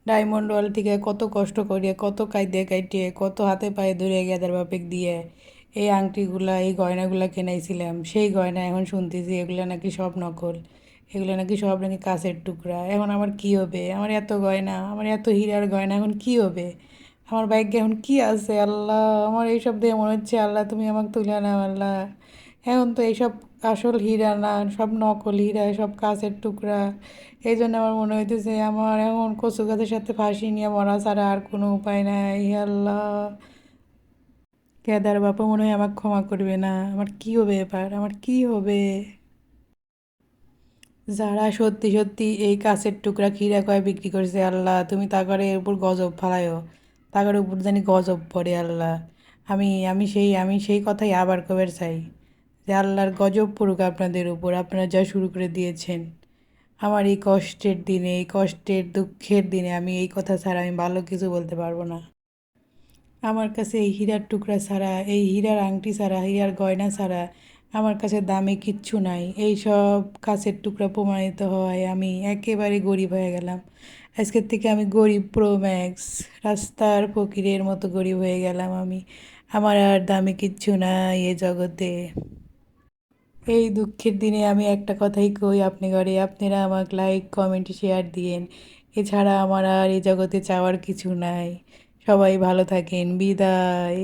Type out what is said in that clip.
Diamond ওয়াল থেকে কত কষ্ট করিয়ে, কত কাইদে কাইটিয়ে, কত হাতে পায়ে ধরে গেদার বাপেক দিয়ে এই আংটিগুলা, এই গয়নাগুলা কেনাইছিলাম। সেই গয়না এখন শুনতেছি এগুলো নাকি সব নকল, এগুলো নাকি সব নাকি কাঁচের টুকরা। এখন আমার কি হবে? আমার এত গয়না, আমার এত হীরার গয়না এখন কি হবে? আমার ভাগ্যে এখন কি আছে আল্লাহ? আমার এইসব দিয়ে মনে হচ্ছে আল্লাহ তুমি আমাকে তুলে নাও আল্লাহ। এখন তো এইসব আসল হীরা না, সব নকল হীরা, সব কাঁচের টুকরা। এই জন্য আমার মনে হইতেছে আমার এখন কচু গাছের সাথে ফাঁসি নিয়ে মরা ছাড়া আর কোনো উপায় নাই। হে আল্লাহ, কেদার বাবা মনে হয় আমাকে ক্ষমা করবে না। আমার কি হবে এবার? আমার কি হবে? যারা সত্যি সত্যি এই কাছের টুকরা খিরা কয় বিক্রি করছে আল্লাহ, তুমি তাগরের উপর গজব ফালাইও, তাগরের উপর জানি গজব পড়ে আল্লাহ। আমি সেই কথাই আবার কবের চাই যে আল্লাহর গজব পড়ুক আপনাদের উপর, আপনারা যা শুরু করে দিয়েছেন। আমার এই কষ্টের দিনে, এই কষ্টের দুঃখের দিনে আমি এই কথা ছাড়া আমি ভালো কিছু বলতে পারবো না। আমার কাছে এই হীরার টুকরা ছাড়া, এই হীরার আংটি ছাড়া, হীরার গয়না ছাড়া আমার কাছে দামি কিচ্ছু নাই। এই সব কাছের টুকরা প্রমাণিত হয় আমি একেবারে গরিব হয়ে গেলাম। আজকের থেকে আমি গরিব প্রো ম্যাক্স, রাস্তার ফকিরের মতো গরিব হয়ে গেলাম আমি। আমার আর দামি কিচ্ছু নাই এ জগতে। এই দুঃখের দিনে আমি একটা কথাই কই, আপনি ঘরে আপনারা আমাকে লাইক কমেন্ট শেয়ার দিয়েন। এছাড়া আমার আর এই জগতে চাওয়ার কিছু নাই। সবাই ভালো থাকেন, বিদায়।